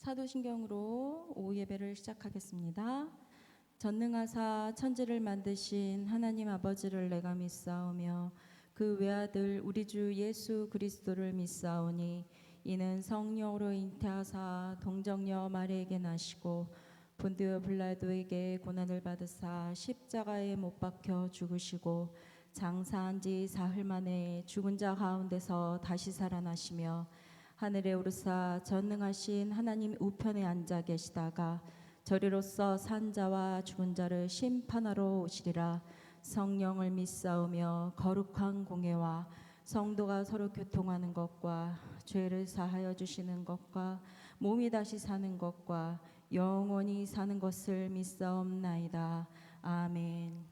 사도신경으로 오후 예배를 시작하겠습니다. 전능하사 천지를 만드신 하나님 아버지를 내가 믿사오며 그 외아들 우리 주 예수 그리스도를 믿사오니 이는 성령으로 잉태하사 동정녀 마리에게 나시고 본디오 빌라도에게 고난을 받으사 십자가에 못 박혀 죽으시고 장사한 지 사흘 만에 죽은 자 가운데서 다시 살아나시며 하늘에 오르사 전능하신 하나님 우편에 앉아 계시다가 저리로서 산 자와 죽은 자를 심판하러 오시리라. 성령을 믿사오며 거룩한 공예와 성도가 서로 교통하는 것과 죄를 사하여 주시는 것과 몸이 다시 사는 것과 영원히 사는 것을 믿사옵나이다. 아멘.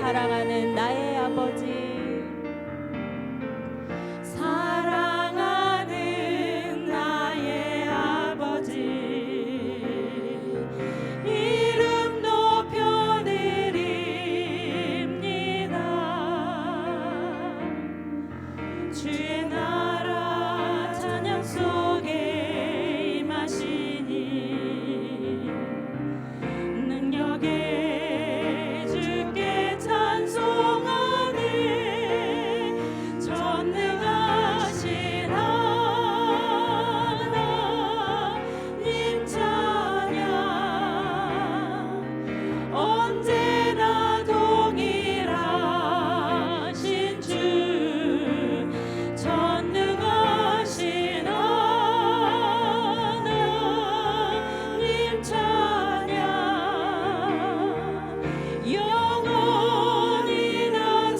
사랑하는 나의 아버지, 사랑하는 나의 아버지, 이름 높여드립니다. 주의 나라 찬양 속에 임하시니 능력에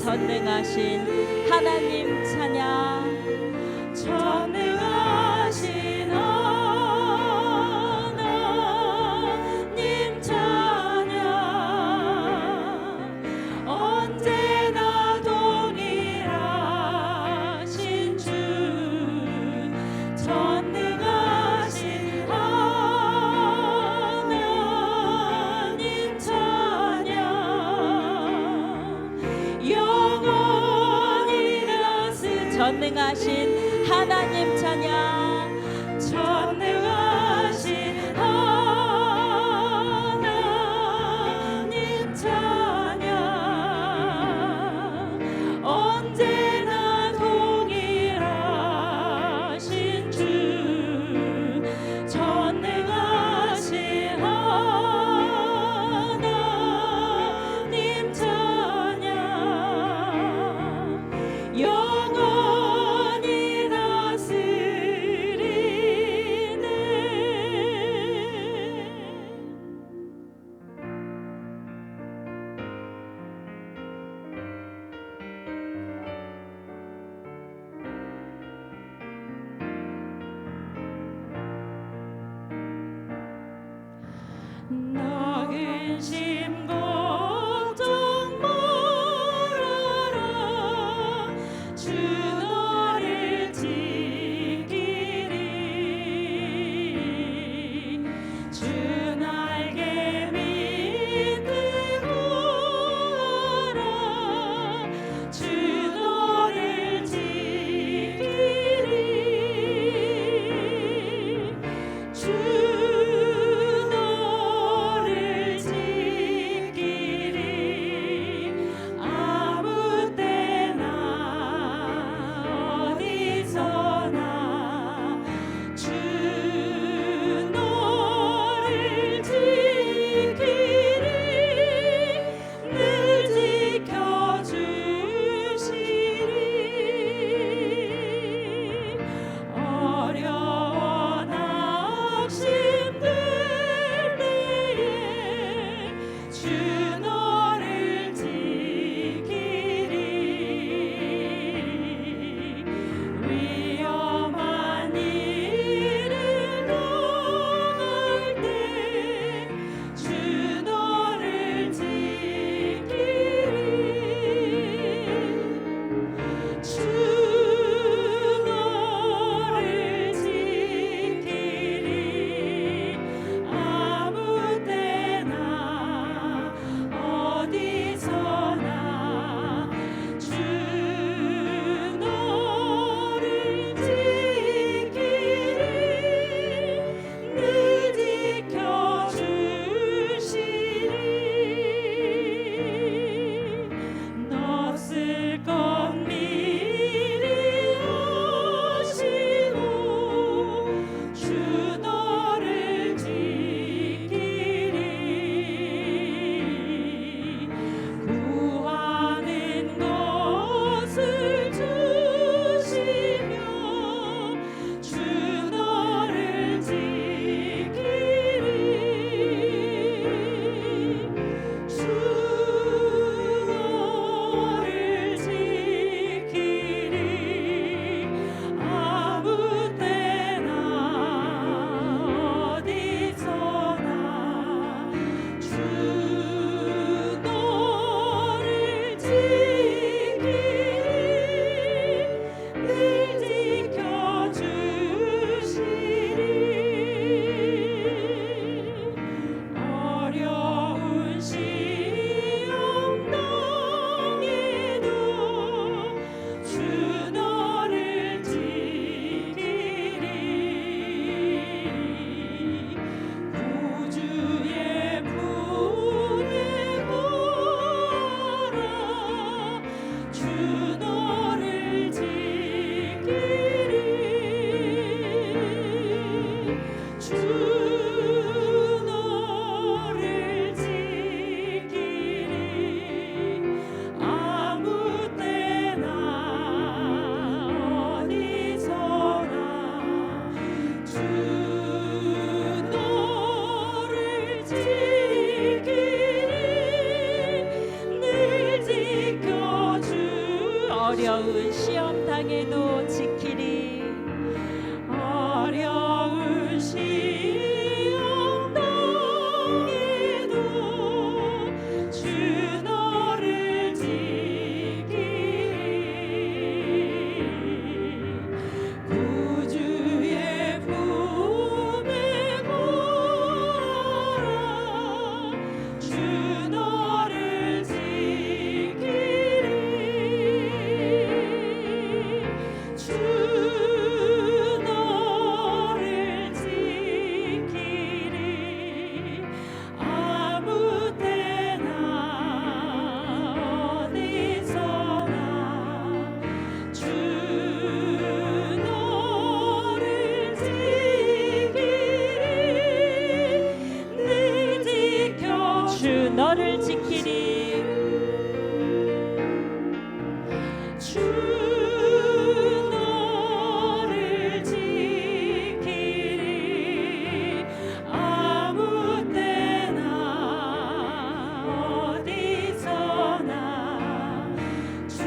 전능하신 하나님 찬양, 전능하신 하나님 찬양, 언제나 동일하신 주, 전능하신 하나님 찬양, 전능하신 하나님 찬양, 전능하신 하나님 찬양, 언제나 동일하신 주, 전능하신 하나님 찬양, 영원히 다스리시는 너를 지키리. 주 너를 지키리. 아무 때나 어디서나 주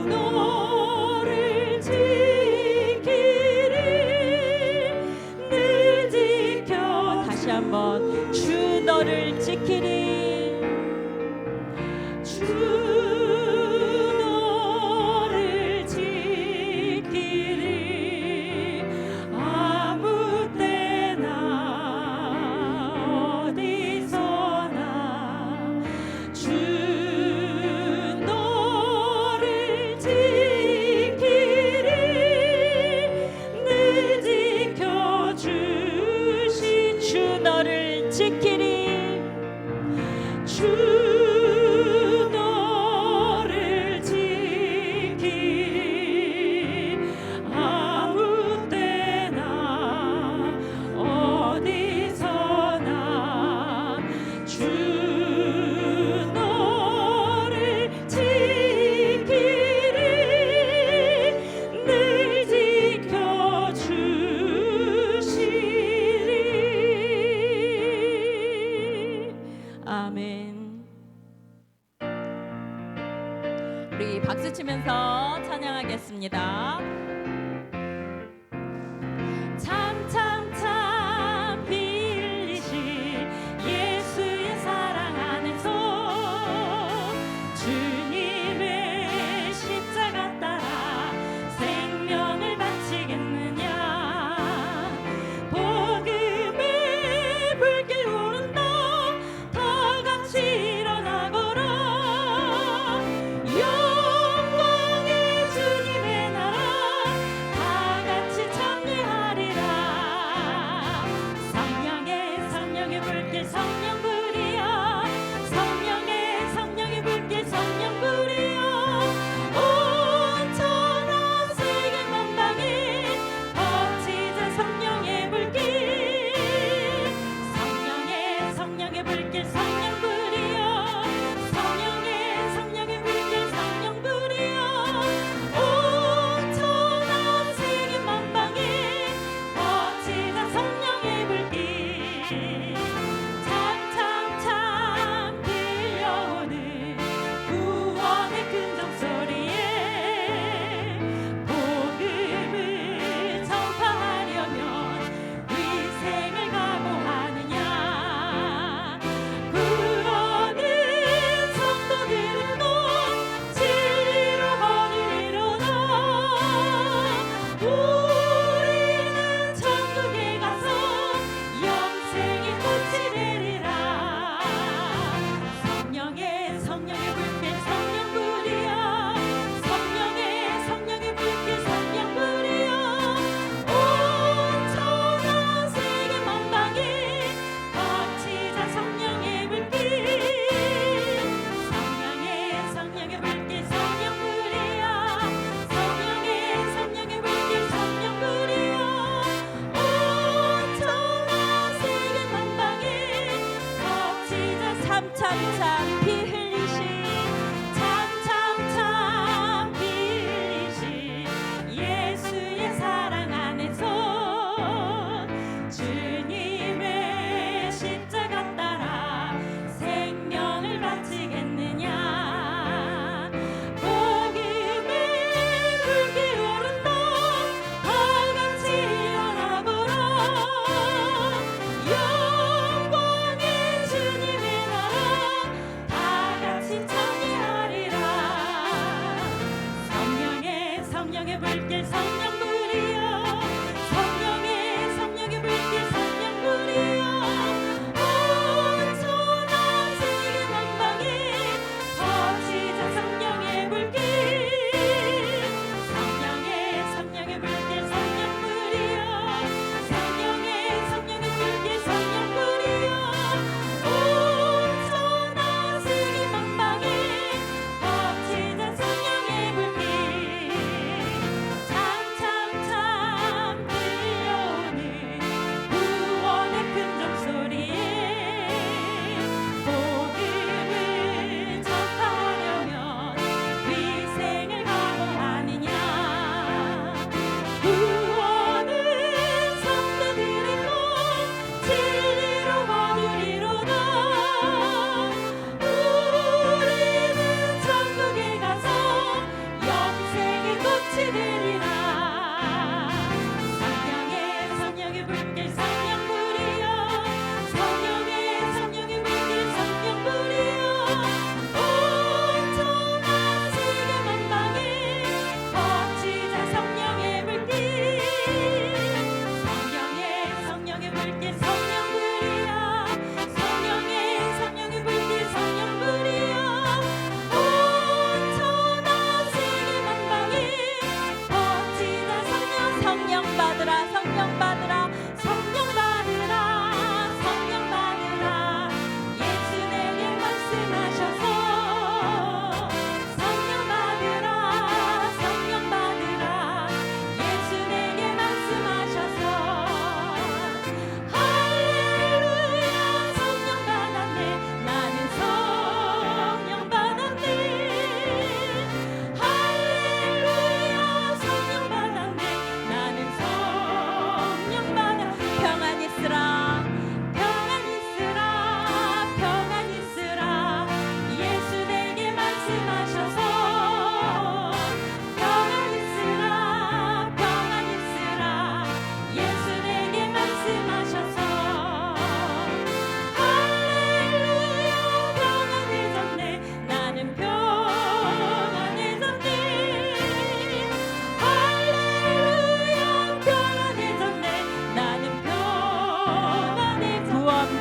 너를 지키리. 늘 지켜. 다시 한번 주 너를 지키리. 주 너를 지키리. 아무 때나 어디서나 주 너를 지키리. 늘 지켜주시. 주 너를 지키리. 주 너를 지키리. 아무 때나 어디서나 주 너를 지키리. 늘 지켜주시리. 아멘. 우리 박수 치면서 찬양하겠습니다. 참참참 빌리신 예수의 사랑 안에서 주님의 십자가 따라 생명을 바치겠느냐. 복음의 불길 오른다. 다 같이 일어나거라. 영광의 주님의 나라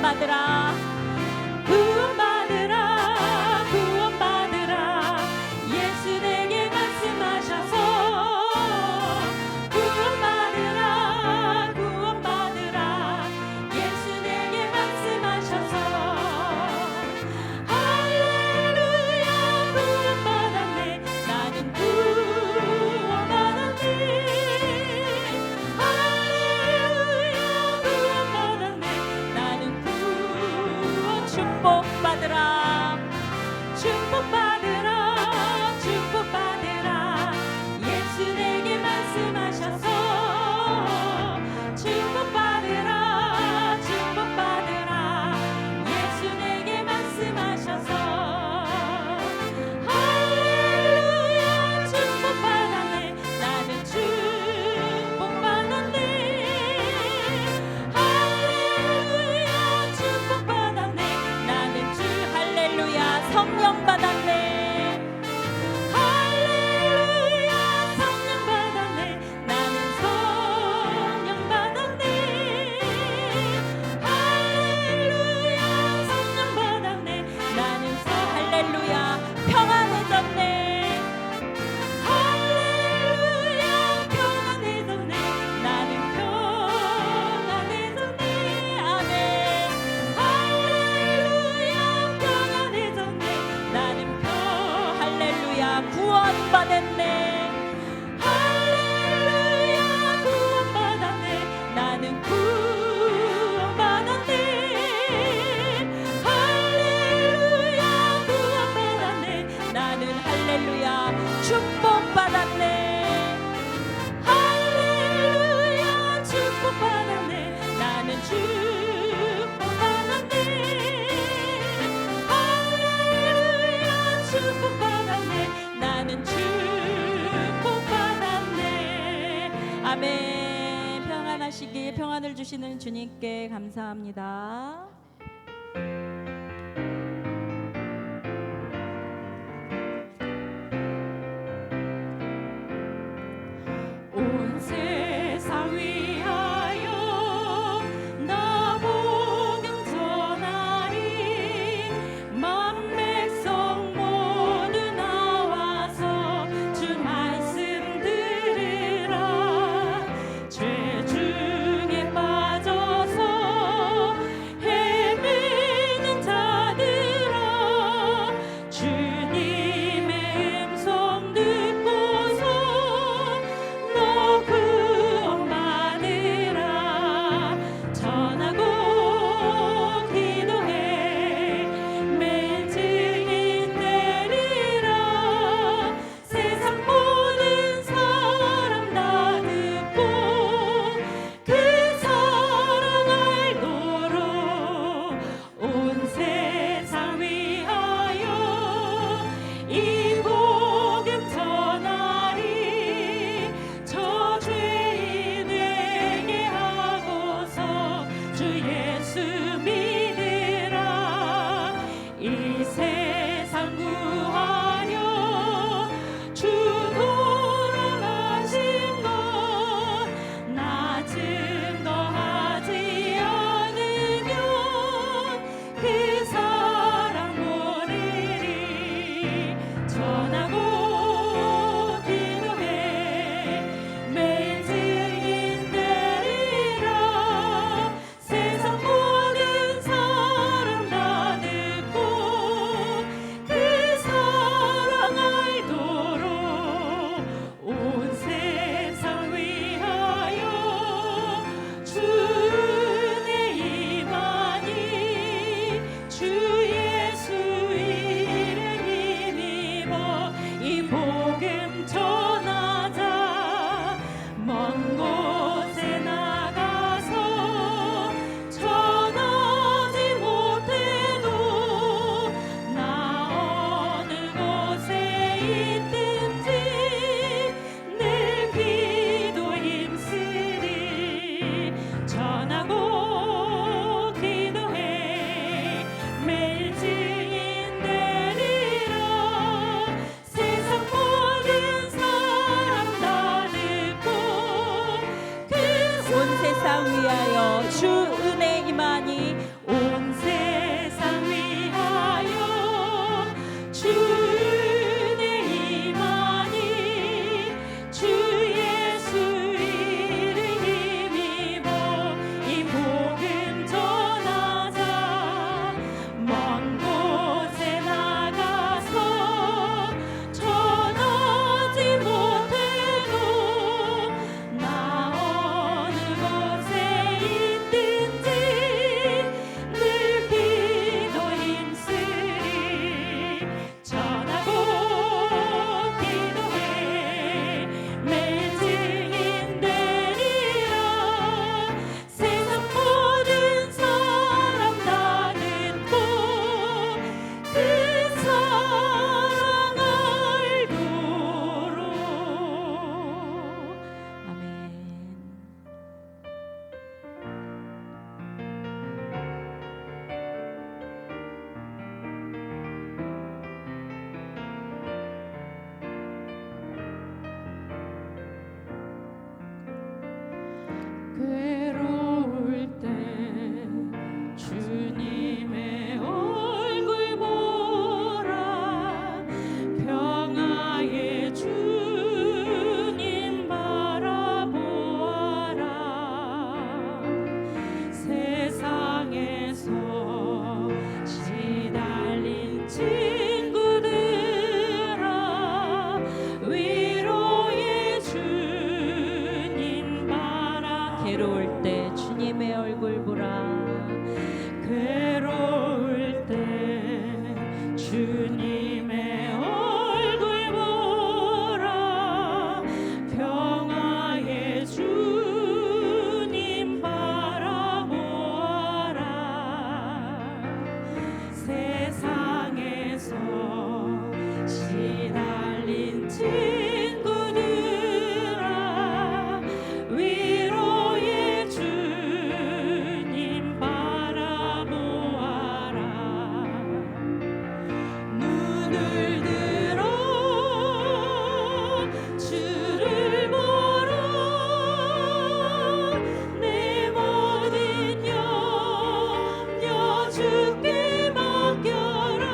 구원받으라 구원받으라 구원받으라 예수 내게 말씀하셔서 구원받으라 구원받으라 예수 내게 말씀하셔서 할렐루야 구원받았네 나는 구원받았네 할렐루야 구원받았네 나는 구원 축복받으라 축복받으라 축복받으라 예수 내게 말씀하셔서 축복받으라 축복받으라 예수 내게 말씀하셔서 할렐루야 축복받았네 나는 축복받았네 할렐루야 축복받았네 나는 주 할렐루야 성령 받았네 할렐루야 성령 받았네 나는 성령 받았네 할렐루야 성령 받았네 나는 할렐루야 평안해졌네 할렐루야 평안해졌네 나는 평안해졌네 아멘 할렐루야 평안해졌네 나는 할렐루야 구원받았네 할렐루야 구원받았네 나는 구원받았네 할렐루야 구원받았네 나는 할렐루야 축복받았네 할렐루야 축복받았네 나는 축복받았네 할렐루야 축복받았네 나는 축복받았네 아멘 평안하시길 평안을 주시는 주님께 감사합니다. 온 세상 위하여 나 복음 전하리 만 백성 모두 나와서 주 말씀 들으라 죄 중에 빠져서 헤매는 자들아 주님의 음성 듣고서 너 구원받으라 전하고 기도해 매일 증인 되리라 세상 모든 사람 다 듣고 그 사랑 알도록 온 세상 위하여 이 복음 전하리 저 죄인에게 하고서 주 예수 믿으라 이 세상 구하려 주 돌아가신 것 나 증거하지 않으면 그 사랑 모르리 전하고 기도해 매일 증인 되리라 세상 때 주님의 얼굴 보라. 괴로울 때 주님의 얼굴 보라. 평화의 주님 바라보아라. 세상에서 시달린 친구들아, 위로의 주님 바라보아라. 눈을 들어 주를 보라. 내 모든 염려 주께 맡겨라.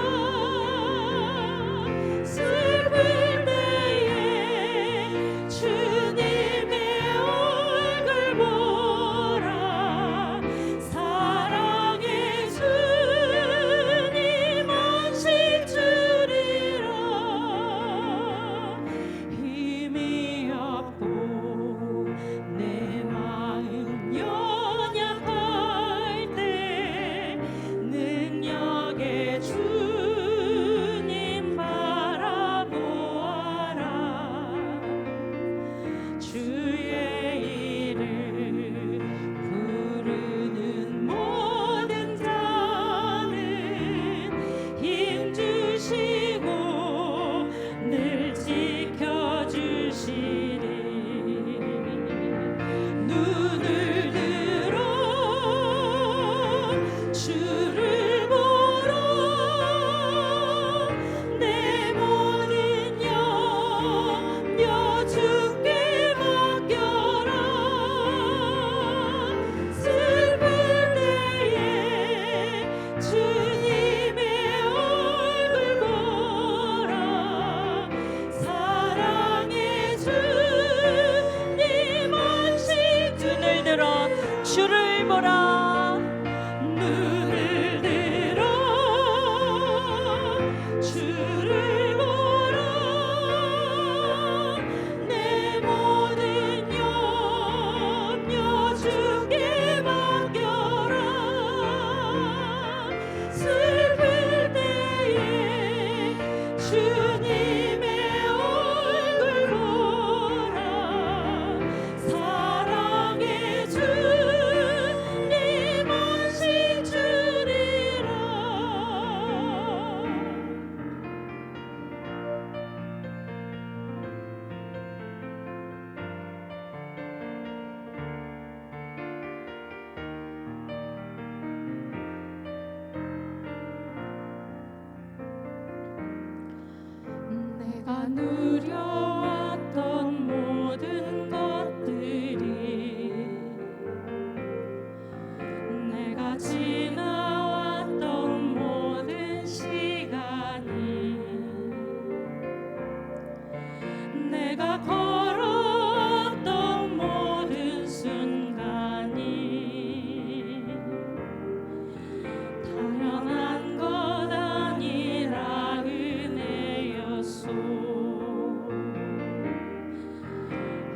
슬플 때에 주님의 얼굴 보라. 사랑의 주님 안식 주리라. 힘이 없고 내 마음 연약할 때 능력의 주님 바라보아라. 주의 이름 부르는 모든 자는 힘 주시고 늘 지켜주시리. 눈을 들어 주를 보라. 내 모든 염려 주께 맡겨라. 슬플 때에 주님의 얼굴 보라. 사랑의 주님 안식 눈을 들어 주를 보라. 눈을 들어 주를 보라. 내 모든 염려 주께 맡겨라. 슬플 때에 주님의 얼굴 보라. 사랑의 주님 안식 주리라. 내가 누려왔던 모든 것들이, 내가 지나왔던 모든 시간이, 내가 걸었던 모든 순간이 당연한 것 아니라 은혜였소.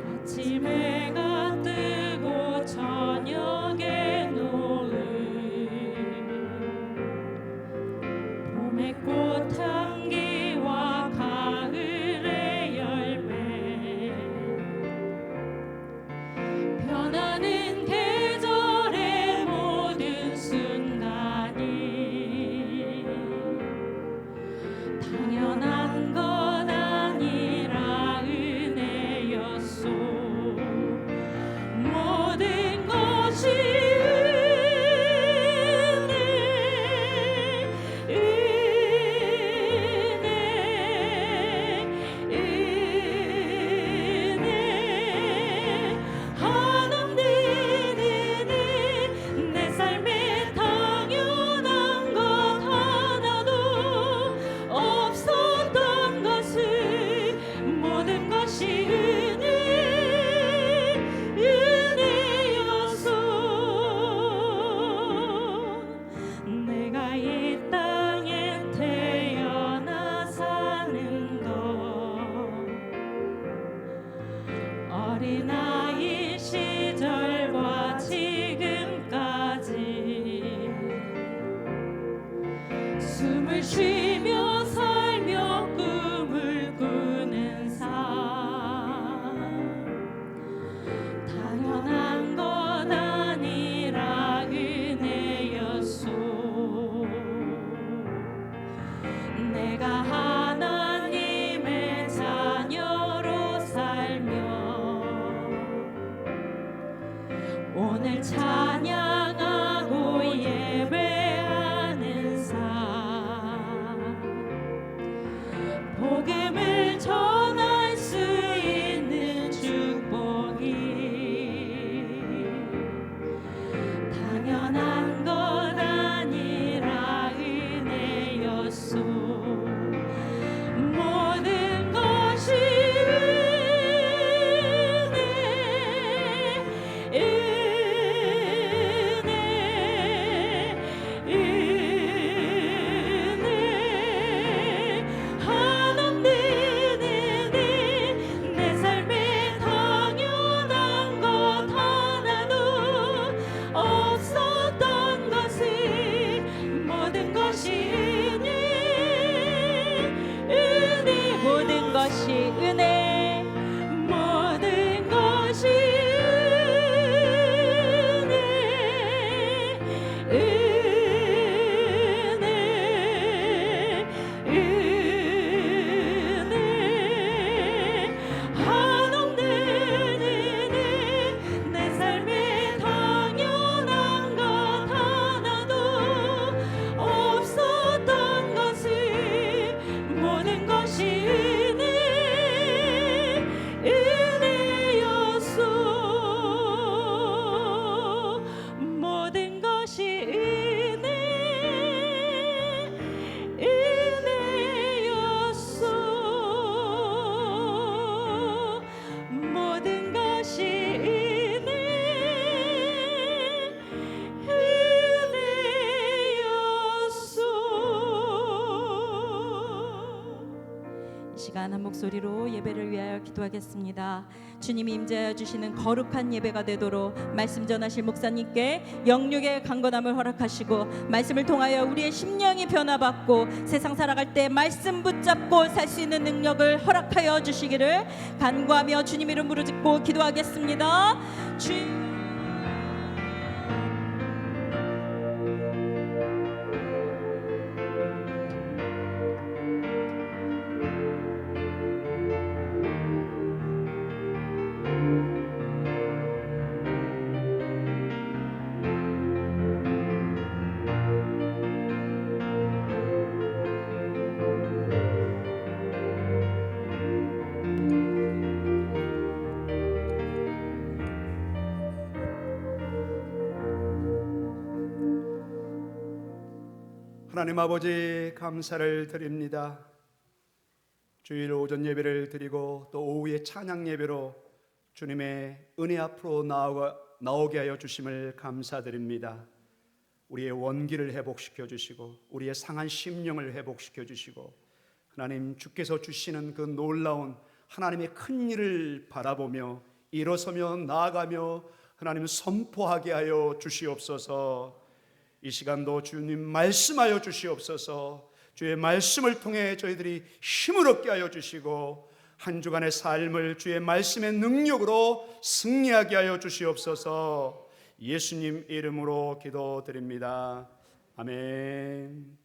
아침 해가 뜨고 저녁에 노을, 시간 한 목소리로 예배를 위하여 기도하겠습니다. 주님이 임재하여 주시는 거룩한 예배가 되도록 말씀 전하실 목사님께 영육의 강건함을 허락하시고 말씀을 통하여 우리의 심령이 변화받고 세상 살아갈 때 말씀 붙잡고 살 수 있는 능력을 허락하여 주시기를 간구하며 주님 이름 부르짖고 기도하겠습니다. 하나님 아버지 감사를 드립니다. 주일 오전 예배를 드리고 또 오후에 찬양 예배로 주님의 은혜 앞으로 나오게 하여 주심을 감사드립니다. 우리의 원기를 회복시켜 주시고 우리의 상한 심령을 회복시켜 주시고 하나님 주께서 주시는 그 놀라운 하나님의 큰 일을 바라보며 일어서며 나아가며 하나님 선포하게 하여 주시옵소서. 이 시간도 주님 말씀하여 주시옵소서. 주의 말씀을 통해 저희들이 힘을 얻게 하여 주시고 한 주간의 삶을 주의 말씀의 능력으로 승리하게 하여 주시옵소서. 예수님 이름으로 기도드립니다. 아멘.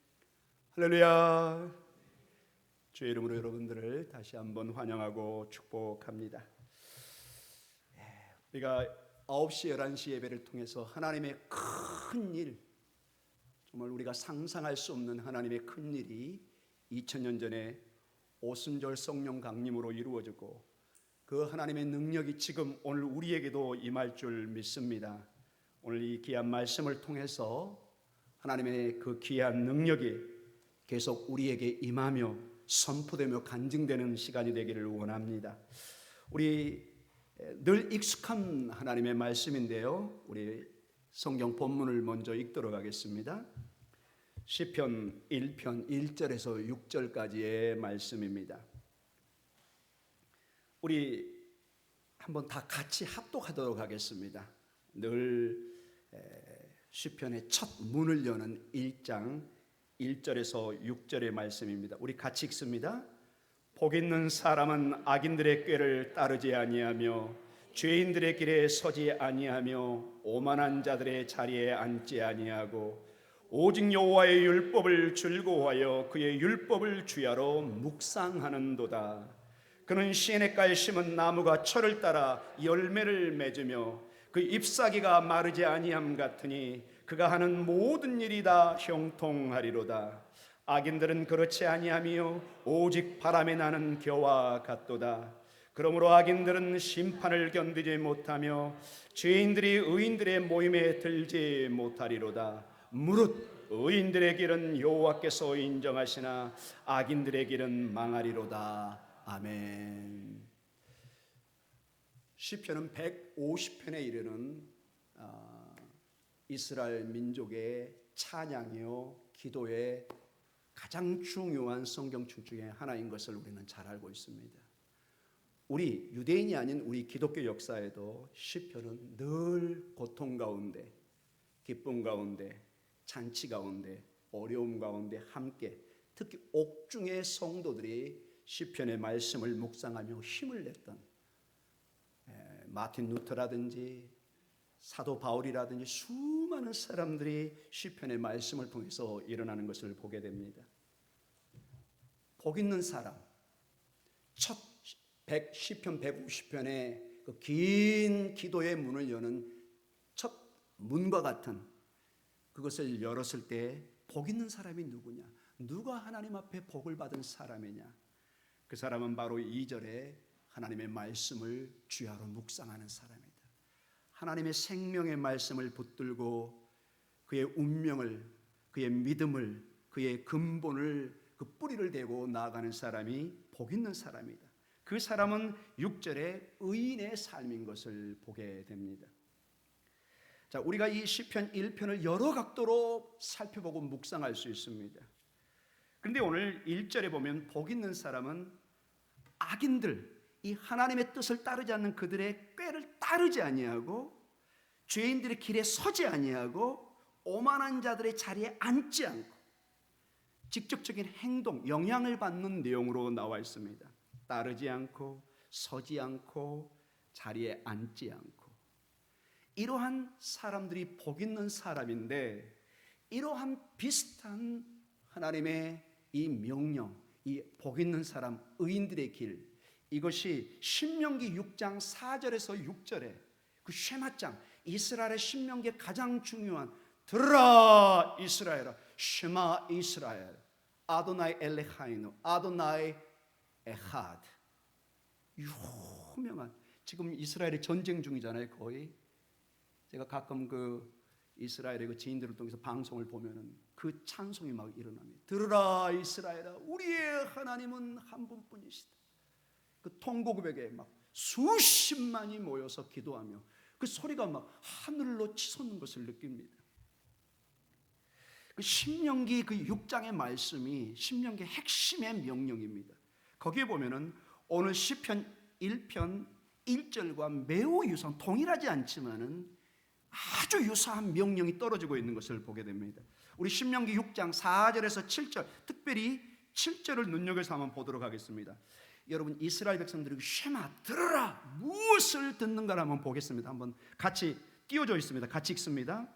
할렐루야. 주의 이름으로 여러분들을 다시 한번 환영하고 축복합니다. 우리가 9시 11시 예배를 통해서 하나님의 큰 일, 정말 우리가 상상할 수 없는 하나님의 큰 일이 2000년 전에 오순절 성령 강림으로 이루어지고 그 하나님의 능력이 지금 오늘 우리에게도 임할 줄 믿습니다. 오늘 이 귀한 말씀을 통해서 하나님의 그 귀한 능력이 계속 우리에게 임하며 선포되며 간증되는 시간이 되기를 원합니다. 우리 늘 익숙한 하나님의 말씀인데요, 우리 성경 본문을 먼저 읽도록 하겠습니다. 시편 1편 1절에서 6절까지의 말씀입니다. 우리 한번 다 같이 합독하도록 하겠습니다. 늘 시편의 첫 문을 여는 1장 1절에서 6절의 말씀입니다. 우리 같이 읽습니다. 복 있는 사람은 악인들의 꾀를 따르지 아니하며 죄인들의 길에 서지 아니하며 오만한 자들의 자리에 앉지 아니하고 오직 여호와의 율법을 즐거워하여 그의 율법을 주야로 묵상하는도다. 그는 시내가에 심은 나무가 철을 따라 열매를 맺으며 그 잎사귀가 마르지 아니함 같으니 그가 하는 모든 일이 다 형통하리로다. 악인들은 그렇지 아니하며 오직 바람에 나는 겨와 같도다. 그러므로 악인들은 심판을 견디지 못하며 죄인들이 의인들의 모임에 들지 못하리로다. 무릇 의인들의 길은 여호와께서 인정하시나 악인들의 길은 망하리로다. 아멘. 시편은 150편에 이르는 이스라엘 민족의 찬양이요 기도의 가장 중요한 성경책 중에 하나인 것을 우리는 잘 알고 있습니다. 우리 유대인이 아닌 우리 기독교 역사에도 시편은 늘 고통 가운데, 기쁨 가운데, 잔치 가운데, 어려움 가운데 함께, 특히 옥중의 성도들이 시편의 말씀을 묵상하며 힘을 냈던 마틴 루터라든지 사도 바울이라든지 수많은 사람들이 시편의 말씀을 통해서 일어나는 것을 보게 됩니다. 복 있는 사람, 첫 시편 150편의 그 긴 기도의 문을 여는 첫 문과 같은 그것을 열었을 때 복 있는 사람이 누구냐? 누가 하나님 앞에 복을 받은 사람이냐? 그 사람은 바로 2절에 하나님의 말씀을 주야로 묵상하는 사람이다. 하나님의 생명의 말씀을 붙들고 그의 운명을, 그의 믿음을, 그의 근본을, 그 뿌리를 대고 나아가는 사람이 복 있는 사람이다. 그 사람은 6절에 의인의 삶인 것을 보게 됩니다. 자, 우리가 이 시편 1편을 여러 각도로 살펴보고 묵상할 수 있습니다. 그런데 오늘 1절에 보면 복 있는 사람은 악인들, 이 하나님의 뜻을 따르지 않는 그들의 꾀를 따르지 아니하고 죄인들의 길에 서지 아니하고 오만한 자들의 자리에 앉지 않고 직접적인 행동, 영향을 받는 내용으로 나와 있습니다. 따르지 않고 서지 않고 자리에 앉지 않고 이러한 사람들이 복 있는 사람인데 이러한 비슷한 하나님의 이 명령, 이 복 있는 사람, 의인들의 길, 이것이 신명기 6장 4절에서 6절에 그 쉐마장, 이스라엘의 신명기의 가장 중요한 들으라 이스라엘아, 쉐마 이스라엘, 아도나이 엘레하이노, 아도나이 에하드. 유명한, 지금 이스라엘이 전쟁 중이잖아요. 거의 제가 가끔 그 이스라엘의 그 지인들을 통해서 방송을 보면은 그 찬송이 막 일어납니다. 들으라 이스라엘아, 우리의 하나님은 한 분뿐이시다. 그 통곡벽에 막 수십만이 모여서 기도하며 그 소리가 막 하늘로 치솟는 것을 느낍니다. 그 신명기 그 6장의 말씀이 신명기의 핵심의 명령입니다. 거기에 보면은 오늘 시편 1편 1절과 매우 유사한, 동일하지 않지만은 아주 유사한 명령이 떨어지고 있는 것을 보게 됩니다. 우리 신명기 6장 4절에서 7절, 특별히 7절을 눈여겨서 한번 보도록 하겠습니다. 여러분, 이스라엘 백성들이 쉐마, 들으라, 무엇을 듣는가를 한번 보겠습니다. 한번 같이 띄워져 있습니다. 같이 읽습니다.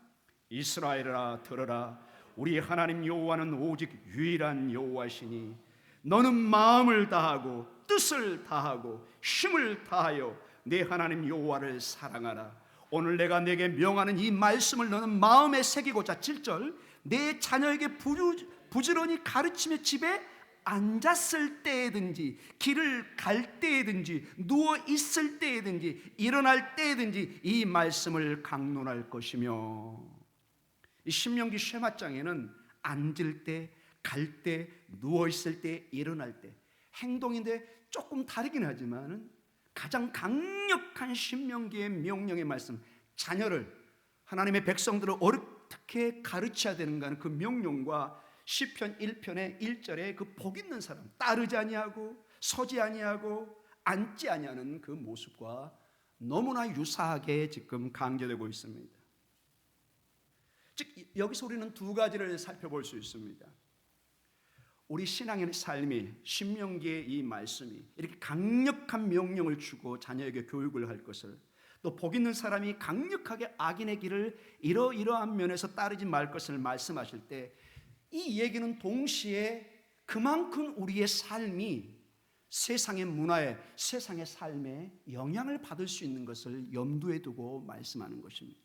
이스라엘아 들으라, 우리 하나님 여호와는 오직 유일한 여호와시니 너는 마음을 다하고 뜻을 다하고 힘을 다하여 내 하나님 여호와를 사랑하라. 오늘 내가 내게 명하는 이 말씀을 너는 마음에 새기고자. 7절, 내 자녀에게 부지런히 가르치며 집에 앉았을 때든지 길을 갈 때든지 누워 있을 때든지 일어날 때든지 이 말씀을 강론할 것이며. 이 신명기 쉐마장에는 앉을 때, 갈 때, 누워 있을 때, 일어날 때 행동인데 조금 다르긴 하지만 가장 강력한 신명기의 명령의 말씀, 자녀를, 하나님의 백성들을 어떻게 가르쳐야 되는가 하는 그 명령과 시편 1편의 1절에 그 복 있는 사람, 따르지 아니하고 서지 아니하고 앉지 아니하는 그 모습과 너무나 유사하게 지금 강조되고 있습니다. 즉 여기서 우리는 두 가지를 살펴볼 수 있습니다. 우리 신앙의 삶이, 신명기의 이 말씀이 이렇게 강력한 명령을 주고 자녀에게 교육을 할 것을, 또 복 있는 사람이 강력하게 악인의 길을 이러이러한 면에서 따르지 말 것을 말씀하실 때 이 얘기는 동시에 그만큼 우리의 삶이 세상의 문화에, 세상의 삶에 영향을 받을 수 있는 것을 염두에 두고 말씀하는 것입니다.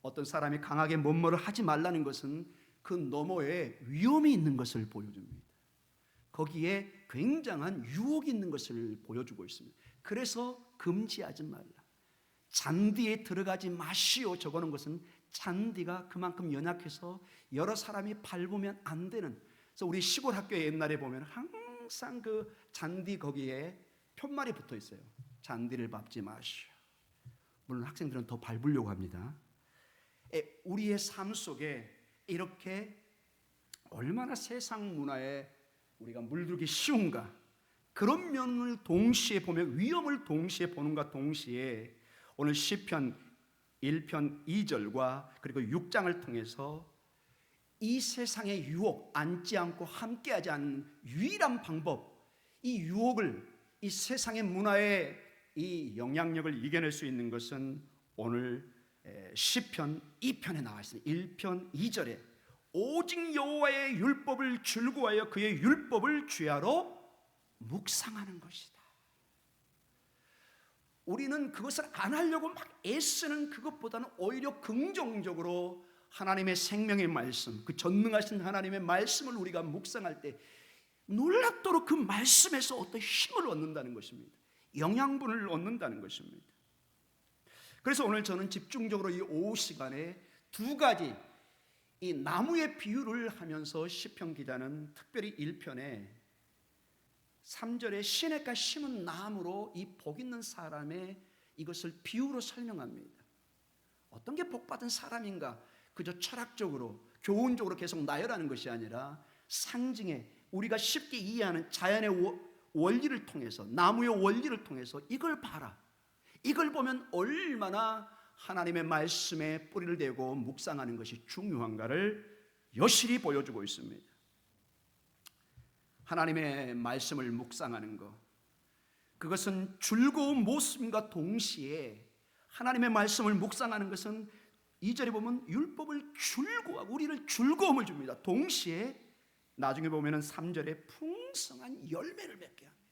어떤 사람이 강하게 뭐뭐를 하지 말라는 것은 그 너머에 위험이 있는 것을 보여줍니다. 거기에 굉장한 유혹이 있는 것을 보여주고 있습니다. 그래서 금지하지 말라. 잔디에 들어가지 마시오 적어놓은 것은 잔디가 그만큼 연약해서 여러 사람이 밟으면 안 되는. 그래서 우리 시골 학교에 옛날에 보면 항상 그 잔디 거기에 편말이 붙어 있어요. 잔디를 밟지 마시오. 물론 학생들은 더 밟으려고 합니다. 우리의 삶 속에 이렇게 얼마나 세상 문화에 우리가 물들기 쉬운가, 그런 면을 동시에 보면, 위험을 동시에 보는가 동시에 오늘 시편 1편 2절과 그리고 6장을 통해서 이 세상의 유혹, 앉지 않고 함께하지 않는 유일한 방법, 이 유혹을, 이 세상의 문화의 이 영향력을 이겨낼 수 있는 것은 오늘 시편 2편에 나와 있습니다. 1편 2절에 오직 여호와의 율법을 즐거워하여 그의 율법을 주야로 묵상하는 것이다. 우리는 그것을 안 하려고 막 애쓰는 그것보다는 오히려 긍정적으로 하나님의 생명의 말씀, 그 전능하신 하나님의 말씀을 우리가 묵상할 때 놀랍도록 그 말씀에서 어떤 힘을 얻는다는 것입니다. 영양분을 얻는다는 것입니다. 그래서 오늘 저는 집중적으로 이 오후 시간에 두 가지 이 나무의 비유를 하면서 시편 기자는 특별히 1편에 3절에 시냇가 심은 나무로 이 복 있는 사람의 이것을 비유로 설명합니다. 어떤 게 복받은 사람인가? 그저 철학적으로, 교훈적으로 계속 나열하는 것이 아니라 상징에 우리가 쉽게 이해하는 자연의 원리를 통해서, 나무의 원리를 통해서 이걸 봐라, 이걸 보면 얼마나 하나님의 말씀에 뿌리를 대고 묵상하는 것이 중요한가를 여실히 보여주고 있습니다. 하나님의 말씀을 묵상하는 것, 그것은 즐거운 모습과 동시에 하나님의 말씀을 묵상하는 것은 2절에 보면 율법을 즐거워하고 우리를 즐거움을 줍니다. 동시에 나중에 보면 3절에 풍성한 열매를 맺게 합니다.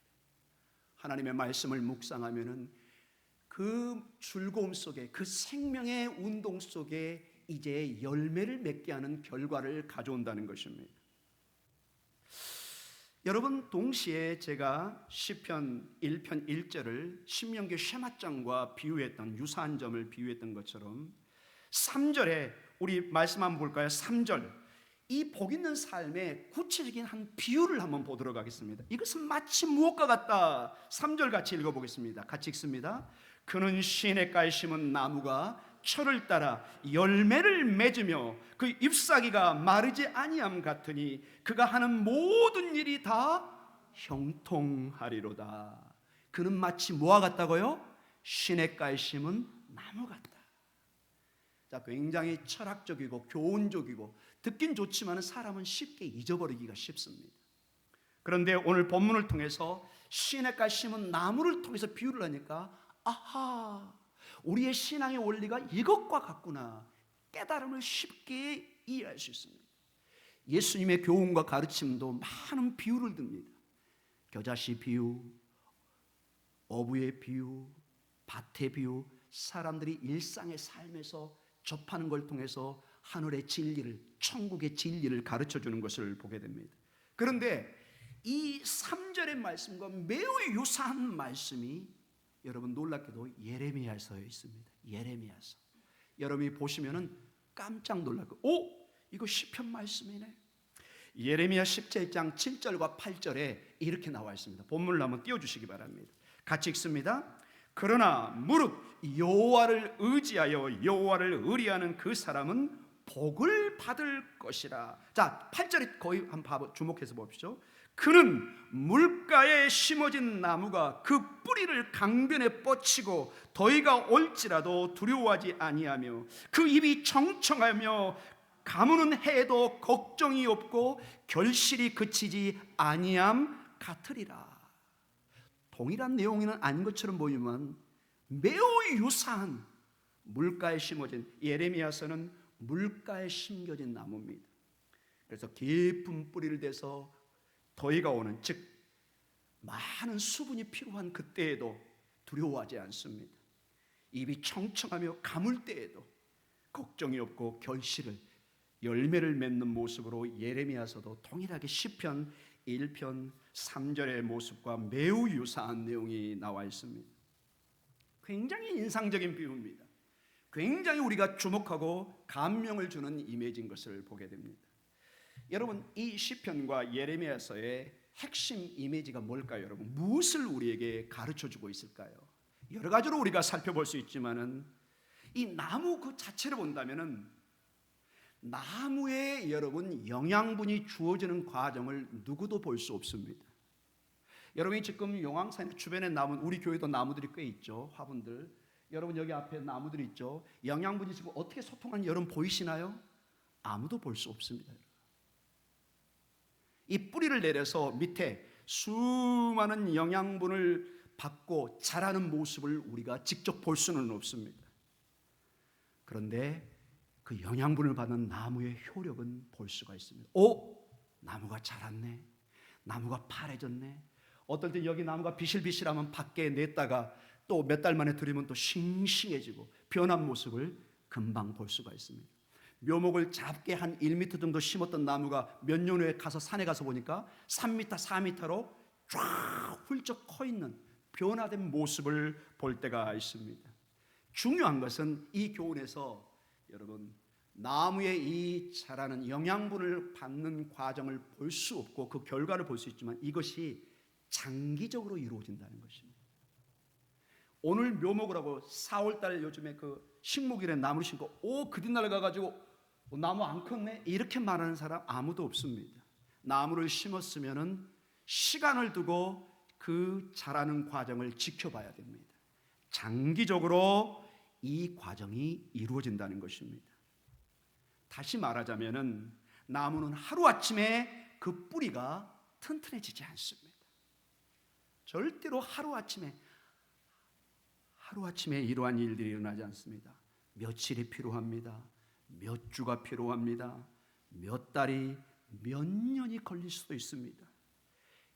하나님의 말씀을 묵상하면 그 즐거움 속에, 그 생명의 운동 속에 이제 열매를 맺게 하는 결과를 가져온다는 것입니다. 여러분, 동시에 제가 시편 1편 1절을 신명기 쉐마장과 비유했던, 유사한 점을 비유했던 것처럼 3절에 우리 말씀 한번 볼까요? 3절, 이 복 있는 삶의 구체적인 한 비유를 한번 보도록 하겠습니다. 이것은 마치 무엇과 같다. 3절 같이 읽어보겠습니다. 같이 읽습니다. 그는 시냇가에 심은 나무가 철을 따라 열매를 맺으며 그 잎사귀가 마르지 아니함 같으니 그가 하는 모든 일이 다 형통하리로다. 그는 마치 뭐와 같다고요? 시냇가에 심은 나무 같다. 자, 굉장히 철학적이고 교훈적이고 듣긴 좋지만 사람은 쉽게 잊어버리기가 쉽습니다. 그런데 오늘 본문을 통해서 시냇가에 심은 나무를 통해서 비유를 하니까 아하, 우리의 신앙의 원리가 이것과 같구나, 깨달음을 쉽게 이해할 수 있습니다. 예수님의 교훈과 가르침도 많은 비유를 듭니다. 겨자씨 비유, 어부의 비유, 밭의 비유, 사람들이 일상의 삶에서 접하는 걸 통해서 하늘의 진리를, 천국의 진리를 가르쳐주는 것을 보게 됩니다. 그런데 이 3절의 말씀과 매우 유사한 말씀이 여러분 놀랍게도 예레미야서에 있습니다. 예레미야서. 여러분이 보시면은 깜짝 놀랄 거예요. 오, 이거 시편 말씀이네. 예레미야 17장 7절과 8절에 이렇게 나와 있습니다. 본문을 한번 띄워주시기 바랍니다. 같이 읽습니다. 그러나 무릇 여호와를 의지하여 여호와를 의리하는 그 사람은 복을 받을 것이라. 자, 8절에 거의 한번 주목해서 봅시오. 그는 물가에 심어진 나무가 그 뿌리를 강변에 뻗치고 더위가 올지라도 두려워하지 아니하며 그 입이 청청하며 가무는 해도 걱정이 없고 결실이 그치지 아니함 같으리라. 동일한 내용은 아닌 것처럼 보이지만 매우 유사한, 물가에 심어진, 예레미야서는 물가에 심겨진 나무입니다. 그래서 깊은 뿌리를 대서 더위가 오는, 즉 많은 수분이 필요한 그때에도 두려워하지 않습니다. 입이 청청하며 가물 때에도 걱정이 없고 결실을, 열매를 맺는 모습으로 예레미야서도 동일하게 시편 1편 3절의 모습과 매우 유사한 내용이 나와 있습니다. 굉장히 인상적인 비유입니다. 굉장히 우리가 주목하고 감명을 주는 이미지인 것을 보게 됩니다. 여러분, 이 시편과 예레미야서의 핵심 이미지가 뭘까요? 여러분, 무엇을 우리에게 가르쳐주고 있을까요? 여러 가지로 우리가 살펴볼 수 있지만은 이 나무 그 자체를 본다면은 나무에 여러분 영양분이 주어지는 과정을 누구도 볼 수 없습니다. 여러분이 지금 용왕산 주변에 나무, 우리 교회도 나무들이 꽤 있죠. 화분들. 여러분 여기 앞에 나무들이 있죠. 영양분이 지금 어떻게 소통하는지 여러분 보이시나요? 아무도 볼 수 없습니다. 이 뿌리를 내려서 밑에 수많은 영양분을 받고 자라는 모습을 우리가 직접 볼 수는 없습니다. 그런데 그 영양분을 받는 나무의 효력은 볼 수가 있습니다. 오, 나무가 자랐네. 나무가 파래졌네. 어떨 때 여기 나무가 비실비실하면 밖에 냈다가 또 몇 달 만에 들이면 또 싱싱해지고 변한 모습을 금방 볼 수가 있습니다. 묘목을 작게 한 1m 정도 심었던 나무가 몇 년 후에 가서 산에 가서 보니까 3m, 4m로 쫙 훌쩍 커 있는 변화된 모습을 볼 때가 있습니다. 중요한 것은 이 교훈에서 여러분 나무의 이 자라는 영양분을 받는 과정을 볼 수 없고 그 결과를 볼 수 있지만 이것이 장기적으로 이루어진다는 것입니다. 오늘 묘목을 하고 4월달 요즘에 그 식목일에 나무를 심고 그 뒷날 가가지고 나무 안 컸네 이렇게 말하는 사람 아무도 없습니다. 나무를 심었으면은 시간을 두고 그 자라는 과정을 지켜봐야 됩니다. 장기적으로 이 과정이 이루어진다는 것입니다. 다시 말하자면은 나무는 하루아침에 그 뿌리가 튼튼해지지 않습니다. 절대로 하루아침에 이러한 일들이 일어나지 않습니다. 며칠이 필요합니다. 몇 주가 필요합니다. 몇 달이, 몇 년이 걸릴 수도 있습니다.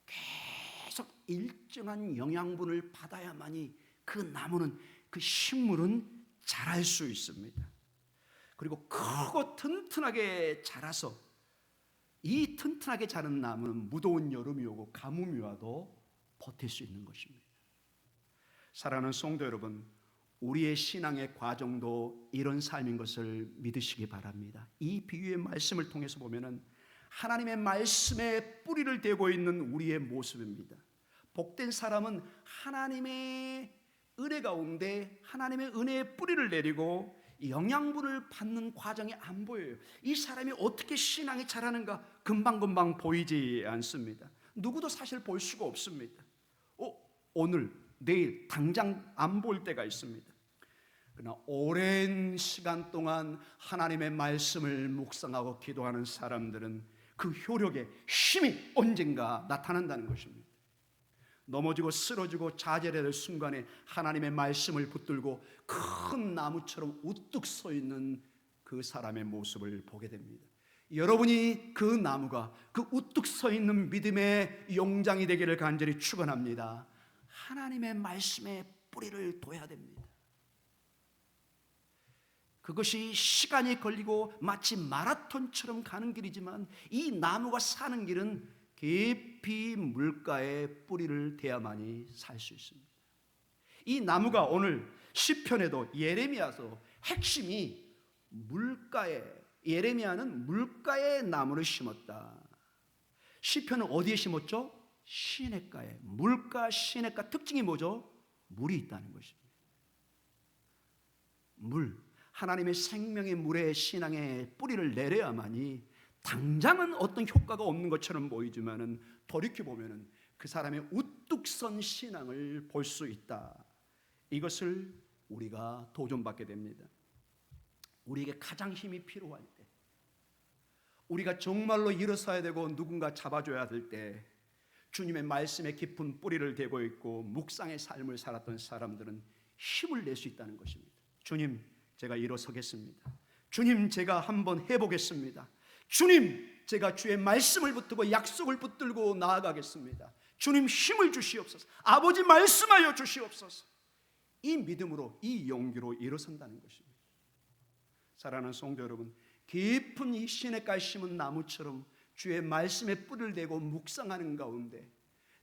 계속 일정한 영양분을 받아야만이 그 나무는, 그 식물은 자랄 수 있습니다. 그리고 크고 튼튼하게 자라서 이 튼튼하게 자란 나무는 무더운 여름이 오고 가뭄이 와도 버틸 수 있는 것입니다. 사랑하는 성도 여러분, 우리의 신앙의 과정도 이런 삶인 것을 믿으시기 바랍니다. 이 비유의 말씀을 통해서 보면은 하나님의 말씀에 뿌리를 대고 있는 우리의 모습입니다. 복된 사람은 하나님의 은혜 가운데 하나님의 은혜의 뿌리를 내리고 영양분을 받는 과정이 안 보여요. 이 사람이 어떻게 신앙이 자라는가 금방금방 보이지 않습니다. 누구도 사실 볼 수가 없습니다. 오늘, 내일, 당장 안 보일 때가 있습니다. 그러나 오랜 시간 동안 하나님의 말씀을 묵상하고 기도하는 사람들은 그 효력의 힘이 언젠가 나타난다는 것입니다. 넘어지고 쓰러지고 좌절될 순간에 하나님의 말씀을 붙들고 큰 나무처럼 우뚝 서 있는 그 사람의 모습을 보게 됩니다. 여러분이 그 나무가, 그 우뚝 서 있는 믿음의 용장이 되기를 간절히 축원합니다. 하나님의 말씀에 뿌리를 둬야 됩니다. 그것이 시간이 걸리고 마치 마라톤처럼 가는 길이지만 이 나무가 사는 길은 깊이 물가에 뿌리를 대야만이 살 수 있습니다. 이 나무가 오늘 시편에도 예레미야서 핵심이 물가에, 예레미야는 물가에 나무를 심었다. 시편은 어디에 심었죠? 시냇가에. 물가, 시냇가 특징이 뭐죠? 물이 있다는 것입니다. 물, 하나님의 생명의 물에 신앙의 뿌리를 내려야만이 당장은 어떤 효과가 없는 것처럼 보이지만은 돌이켜보면은 그 사람의 우뚝 선 신앙을 볼 수 있다. 이것을 우리가 도전받게 됩니다. 우리에게 가장 힘이 필요할 때, 우리가 정말로 일어서야 되고 누군가 잡아줘야 될 때, 주님의 말씀에 깊은 뿌리를 대고 있고 묵상의 삶을 살았던 사람들은 힘을 낼 수 있다는 것입니다. 주님, 제가 일어서겠습니다. 주님, 제가 한번 해보겠습니다. 주님, 제가 주의 말씀을 붙들고 약속을 붙들고 나아가겠습니다. 주님, 힘을 주시옵소서. 아버지, 말씀하여 주시옵소서. 이 믿음으로, 이 용기로 일어선다는 것입니다. 사랑하는 성도 여러분, 깊은 이 시냇가에 심은 나무처럼 주의 말씀에 뿌리를 대고 묵상하는 가운데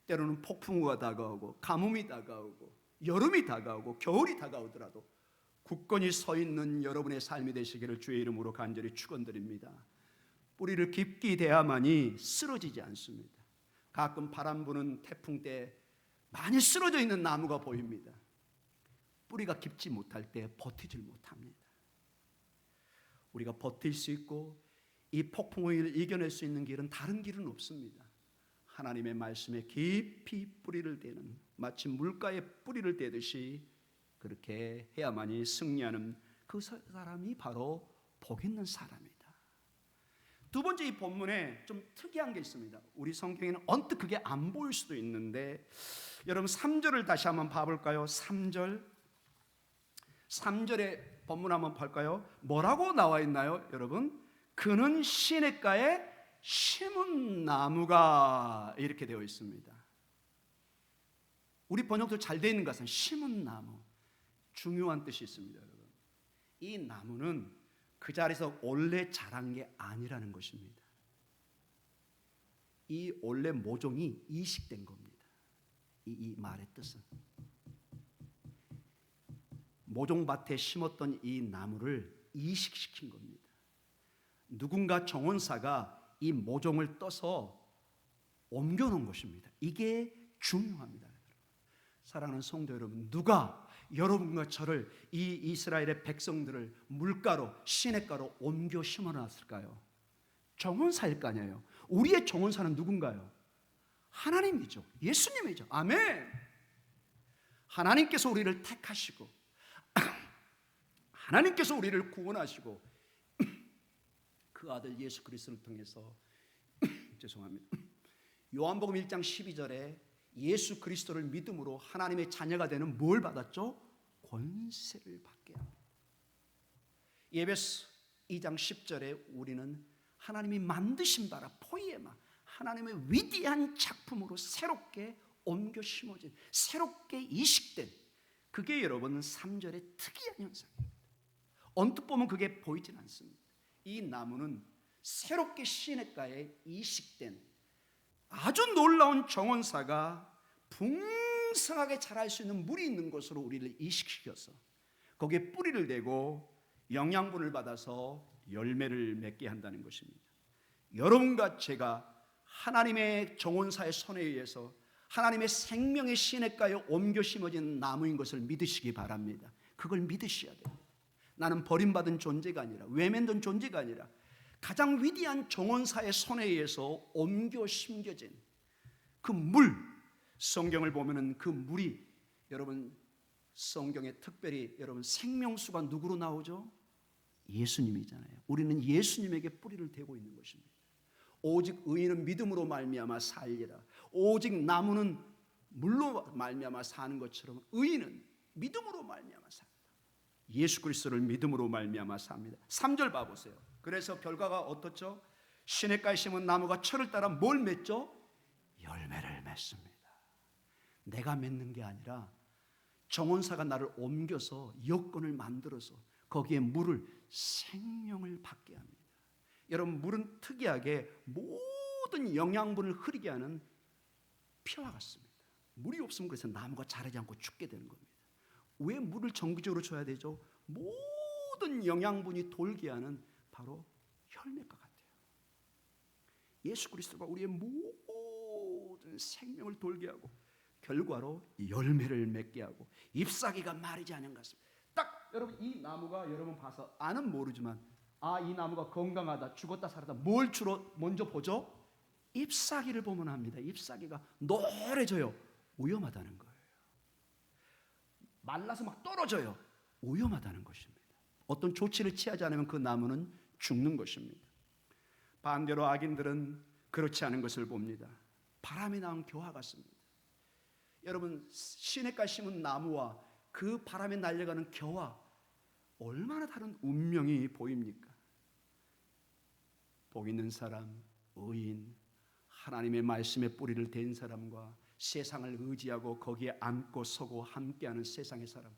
때로는 폭풍우가 다가오고 가뭄이 다가오고 여름이 다가오고 겨울이 다가오더라도 굳건히 서 있는 여러분의 삶이 되시기를 주의 이름으로 간절히 축원드립니다. 뿌리를 깊게 대야만이 쓰러지지 않습니다. 가끔 바람 부는 태풍 때 많이 쓰러져 있는 나무가 보입니다. 뿌리가 깊지 못할 때 버티질 못합니다. 우리가 버틸 수 있고 이 폭풍을 이겨낼 수 있는 길은 다른 길은 없습니다. 하나님의 말씀에 깊이 뿌리를 대는, 마치 물가에 뿌리를 대듯이 그렇게 해야만이 승리하는 그 사람이 바로 복 있는 사람이다. 두 번째, 이 본문에 좀 특이한 게 있습니다. 우리 성경에는 언뜻 그게 안 보일 수도 있는데 여러분 3절을 다시 한번 봐볼까요? 3절의 본문 한번 볼까요? 뭐라고 나와 있나요, 여러분? 그는 시냇가에 심은 나무가 이렇게 되어 있습니다. 우리 번역도 잘 되어 있는 것은 심은 나무. 중요한 뜻이 있습니다, 여러분. 이 나무는 그 자리에서 원래 자란 게 아니라는 것입니다. 이 원래 모종이 이식된 겁니다. 이 말의 뜻은 모종밭에 심었던 이 나무를 이식시킨 겁니다. 누군가 정원사가 이 모종을 떠서 옮겨놓은 것입니다. 이게 중요합니다. 사랑하는 성도 여러분, 누가 여러분과 저를, 이 이스라엘의 백성들을 물가로, 시냇가로 옮겨 심어놨을까요? 정원사일 거 아니에요. 우리의 정원사는 누군가요? 하나님이죠. 예수님이죠. 아멘. 하나님께서 우리를 택하시고 하나님께서 우리를 구원하시고 그 아들 예수 그리스도를 통해서 죄송합니다. 요한복음 1장 12절에 예수 그리스도를 믿음으로 하나님의 자녀가 되는 뭘 받았죠? 권세를 받게 합니다. 에베소 2장 10절에 우리는 하나님이 만드신 바라 포이에마 하나님의 위대한 작품으로 새롭게 옮겨 심어진 새롭게 이식된 그게 여러분 3절의 특이한 현상입니다. 언뜻 보면 그게 보이진 않습니다. 이 나무는 새롭게 시냇가에 이식된 아주 놀라운 정원사가 풍성하게 자랄 수 있는 물이 있는 곳으로 우리를 이식시켜서 거기에 뿌리를 대고 영양분을 받아서 열매를 맺게 한다는 것입니다. 여러분과 제가 하나님의 정원사의 손에 의해서 하나님의 생명의 시냇가에 옮겨 심어진 나무인 것을 믿으시기 바랍니다. 그걸 믿으셔야 돼요. 나는 버림받은 존재가 아니라 외면된 존재가 아니라 가장 위대한 정원사의 손에 의해서 옮겨 심겨진 그 물, 성경을 보면은 그 물이 여러분 성경에 특별히 여러분 생명수가 누구로 나오죠? 예수님이잖아요. 우리는 예수님에게 뿌리를 대고 있는 것입니다. 오직 의인은 믿음으로 말미암아 살리라. 오직 나무는 물로 말미암아 사는 것처럼 의인은 믿음으로 말미암아 삽니다. 예수 그리스도를 믿음으로 말미암아 삽니다. 3절 봐보세요. 그래서 결과가 어떻죠? 시냇가에 심은 나무가 철을 따라 뭘 맺죠? 열매를 맺습니다. 내가 맺는 게 아니라 정원사가 나를 옮겨서 여건을 만들어서 거기에 물을 생명을 받게 합니다. 여러분 물은 특이하게 모든 영양분을 흐리게 하는 피와 같습니다. 물이 없으면 그래서 나무가 자라지 않고 죽게 되는 겁니다. 왜 물을 정기적으로 줘야 되죠? 모든 영양분이 돌게 하는 바로 혈맥과 같아요. 예수 그리스도가 우리의 모든 생명을 돌게 하고 결과로 열매를 맺게 하고 잎사귀가 마르지 않은 것입니다. 딱 여러분 이 나무가 여러분 봐서 아는 모르지만 이 나무가 건강하다 죽었다 살았다 뭘 주로 먼저 보죠? 잎사귀를 보면 합니다. 잎사귀가 노래져요. 오염하다는 거예요. 말라서 막 떨어져요. 오염하다는 것입니다. 어떤 조치를 취하지 않으면 그 나무는 죽는 것입니다. 반대로 악인들은 그렇지 않은 것을 봅니다. 바람이 나온 겨와 같습니다. 여러분 시냇가에 심은 나무와 그 바람에 날려가는 겨와 얼마나 다른 운명이 보입니까? 복 있는 사람, 의인, 하나님의 말씀에 뿌리를 댄 사람과 세상을 의지하고 거기에 앉고 서고 함께하는 세상의 사람,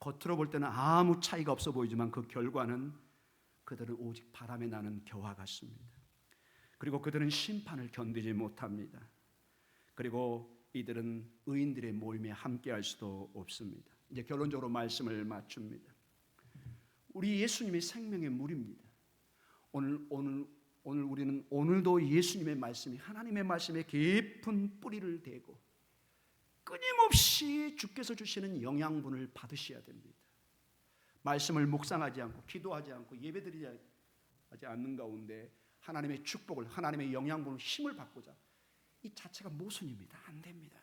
겉으로 볼 때는 아무 차이가 없어 보이지만 그 결과는 그들은 오직 바람에 나는 겨와 같습니다. 그리고 그들은 심판을 견디지 못합니다. 그리고 이들은 의인들의 모임에 함께할 수도 없습니다. 이제 결론적으로 말씀을 맞춥니다. 우리 예수님이 생명의 물입니다. 오늘 우리는 오늘도 예수님의 말씀이 하나님의 말씀에 깊은 뿌리를 대고 끊임없이 주께서 주시는 영양분을 받으셔야 됩니다. 말씀을 묵상하지 않고 기도하지 않고 예배드리지 않는 가운데 하나님의 축복을 하나님의 영양분을 힘을 받고자 이 자체가 모순입니다. 안 됩니다.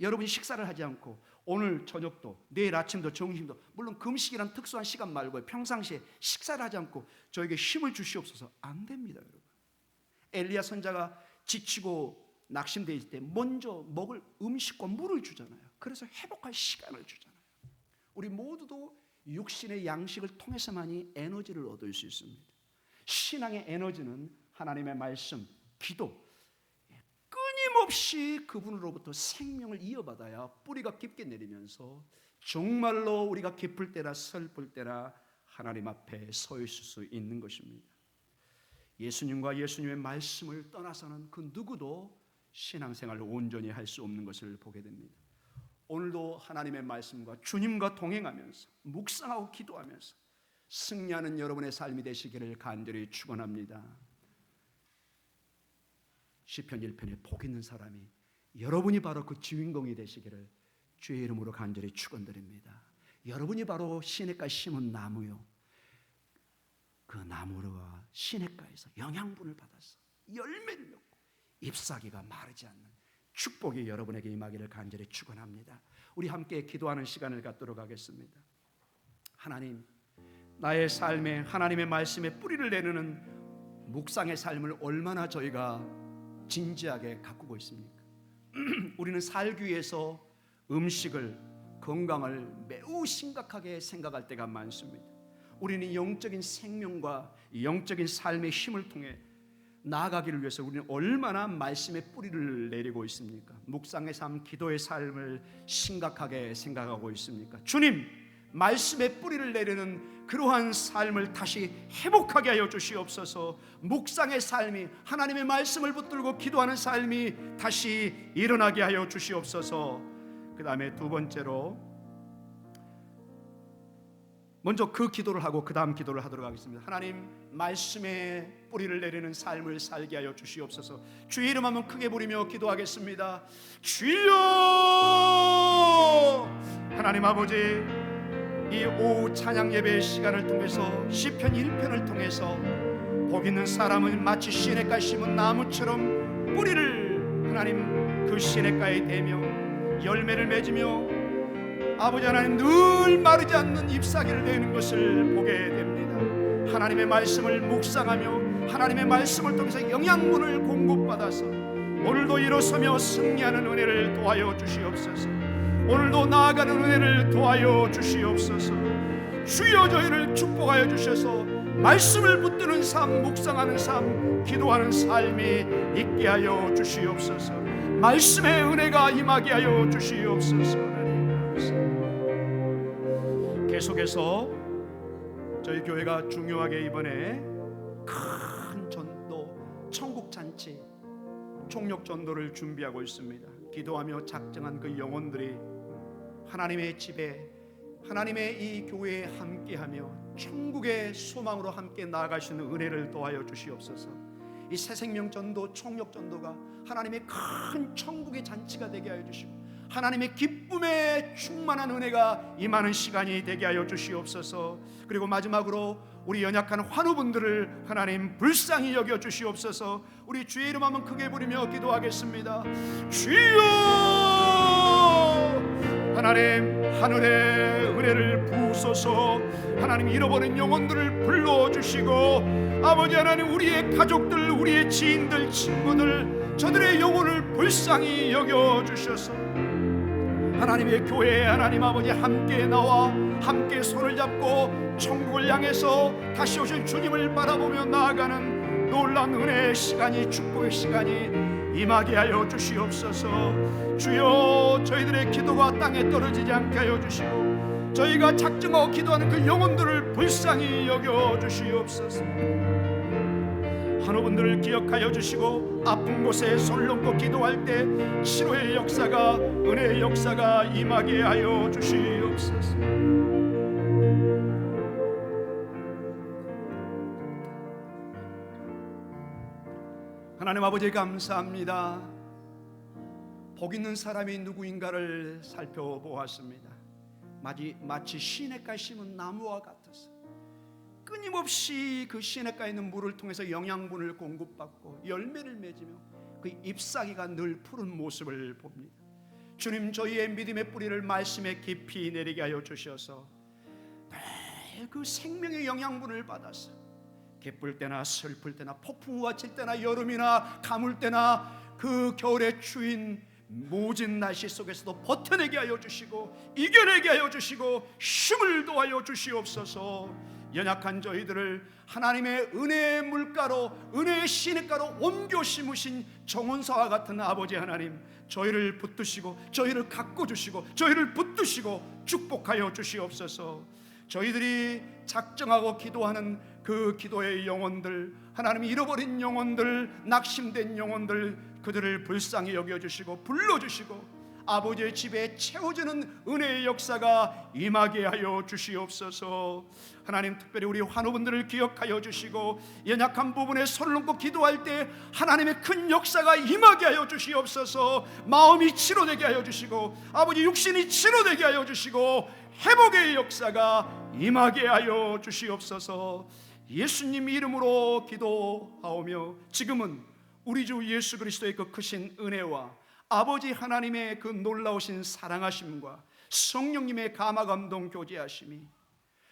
여러분이 식사를 하지 않고 오늘 저녁도 내일 아침도 점심도 물론 금식이란 특수한 시간 말고 평상시에 식사를 하지 않고 저에게 힘을 주시옵소서 안 됩니다. 여러분 엘리야 선자가 지치고 낙심되어 있을 때 먼저 먹을 음식과 물을 주잖아요. 그래서 회복할 시간을 주잖아요. 우리 모두도 육신의 양식을 통해서만이 에너지를 얻을 수 있습니다. 신앙의 에너지는 하나님의 말씀, 기도 끊임없이 그분으로부터 생명을 이어받아야 뿌리가 깊게 내리면서 정말로 우리가 기쁠 때나 슬플 때나 하나님 앞에 서 있을 수 있는 것입니다. 예수님과 예수님의 말씀을 떠나서는 그 누구도 신앙생활을 온전히 할 수 없는 것을 보게 됩니다. 오늘도 하나님의 말씀과 주님과 동행하면서 묵상하고 기도하면서 승리하는 여러분의 삶이 되시기를 간절히 축원합니다. 시편 1편에 복 있는 사람이 여러분이 바로 그 주인공이 되시기를 주의 이름으로 간절히 축원드립니다. 여러분이 바로 시냇가에 심은 나무요. 그 나무가 시냇가에서 영양분을 받아서 열매를 맺고 잎사귀가 마르지 않는 축복이 여러분에게 임하기를 간절히 축원합니다. 우리 함께 기도하는 시간을 갖도록 하겠습니다. 하나님, 나의 삶에 하나님의 말씀에 뿌리를 내리는 묵상의 삶을 얼마나 저희가 진지하게 가꾸고 있습니까? 우리는 살기 위해서 음식을, 건강을 매우 심각하게 생각할 때가 많습니다. 우리는 영적인 생명과 영적인 삶의 힘을 통해 나아가기를 위해서 우리는 얼마나 말씀의 뿌리를 내리고 있습니까? 묵상의 삶, 기도의 삶을 심각하게 생각하고 있습니까? 주님, 말씀의 뿌리를 내리는 그러한 삶을 다시 회복하게 하여 주시옵소서. 묵상의 삶이, 하나님의 말씀을 붙들고 기도하는 삶이 다시 일어나게 하여 주시옵소서. 그 다음에 두 번째로, 먼저 그 기도를 하고 그 다음 기도를 하도록 하겠습니다. 하나님, 말씀에 뿌리를 내리는 삶을 살게 하여 주시옵소서. 주의 이름 한번 크게 부르며 기도하겠습니다. 주여! 하나님 아버지, 이 오후 찬양 예배의 시간을 통해서 시편 1편을 통해서 복 있는 사람은 마치 시냇가에 심은 나무처럼 뿌리를 하나님 그 시냇가에 대며 열매를 맺으며 아버지 하나님 늘 마르지 않는 잎사귀를 내는 것을 보게 됩니다. 하나님의 말씀을 묵상하며 하나님의 말씀을 통해서 영양분을 공급받아서 오늘도 일어서며 승리하는 은혜를 도와여 주시옵소서. 오늘도 나아가는 은혜를 도와여 주시옵소서. 주여, 저희를 축복하여 주셔서 말씀을 붙드는 삶, 묵상하는 삶, 기도하는 삶이 있게 하여 주시옵소서. 말씀의 은혜가 임하게 하여 주시옵소서. 계속해서 저희 교회가 중요하게 이번에 큰 전도, 천국잔치, 총력전도를 준비하고 있습니다. 기도하며 작정한 그 영혼들이 하나님의 집에, 하나님의 이 교회에 함께하며 천국의 소망으로 함께 나아갈 수 있는 은혜를 도와여 주시옵소서. 이 새생명전도, 총력전도가 하나님의 큰 천국의 잔치가 되게 하여 주시고 하나님의 기쁨에 충만한 은혜가 임하는 시간이 되게 하여 주시옵소서. 그리고 마지막으로 우리 연약한 환우분들을 하나님 불쌍히 여겨 주시옵소서. 우리 주의 이름 한번 크게 부르며 기도하겠습니다. 주여! 하나님, 하늘의 은혜를 부으소서. 하나님, 잃어버린 영혼들을 불러주시고 아버지 하나님, 우리의 가족들, 우리의 지인들, 친구들, 저들의 영혼을 불쌍히 여겨주셔서 하나님의 교회에 하나님 아버지 함께 나와 함께 손을 잡고 천국을 향해서 다시 오신 주님을 바라보며 나아가는 놀라운 은혜의 시간이, 축복의 시간이 임하게 하여 주시옵소서. 주여, 저희들의 기도가 땅에 떨어지지 않게 하여 주시고 저희가 작정하고 기도하는 그 영혼들을 불쌍히 여겨 주시옵소서. 환우분들을 기억하여 주시고 아픈 곳에 손을 놓고 기도할 때 치료의 역사가, 은혜의 역사가 임하게 하여 주시옵소서. 하나님 아버지, 감사합니다. 복 있는 사람이 누구인가를 살펴보았습니다. 마치 시냇가에 심은 나무와 같아서 끊임없이 그 시냇가에 있는 물을 통해서 영양분을 공급받고 열매를 맺으며 그 잎사귀가 늘 푸른 모습을 봅니다. 주님, 저희의 믿음의 뿌리를 말씀에 깊이 내리게 하여 주셔서 늘 그 생명의 영양분을 받아서 기쁠 때나 슬플 때나 폭풍우가 칠 때나 여름이나 가물 때나 그 겨울의 추인 모진 날씨 속에서도 버텨내게 하여 주시고 이겨내게 하여 주시고 힘을 도하여 주시옵소서. 연약한 저희들을 하나님의 은혜의 물가로, 은혜의 시냇가로 옮겨 심으신 정원사와 같은 아버지 하나님, 저희를 붙드시고 저희를 가꿔주시고 저희를 붙드시고 축복하여 주시옵소서. 저희들이 작정하고 기도하는 그 기도의 영혼들, 하나님이 잃어버린 영혼들, 낙심된 영혼들, 그들을 불쌍히 여겨주시고 불러주시고 아버지의 집에 채워지는 은혜의 역사가 임하게 하여 주시옵소서. 하나님, 특별히 우리 환우분들을 기억하여 주시고 연약한 부분에 손을 얹고 기도할 때 하나님의 큰 역사가 임하게 하여 주시옵소서. 마음이 치료되게 하여 주시고 아버지 육신이 치료되게 하여 주시고 회복의 역사가 임하게 하여 주시옵소서. 예수님 이름으로 기도하오며 지금은 우리 주 예수 그리스도의 그 크신 은혜와 아버지 하나님의 그 놀라우신 사랑하심과 성령님의 감화감동 교제하심이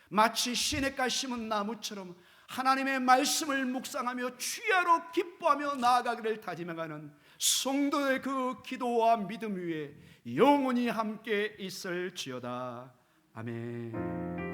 마치 시냇가 심은 나무처럼 하나님의 말씀을 묵상하며 취하로 기뻐하며 나아가기를 다짐해가는 성도의 그 기도와 믿음 위에 영원히 함께 있을지어다. 아멘.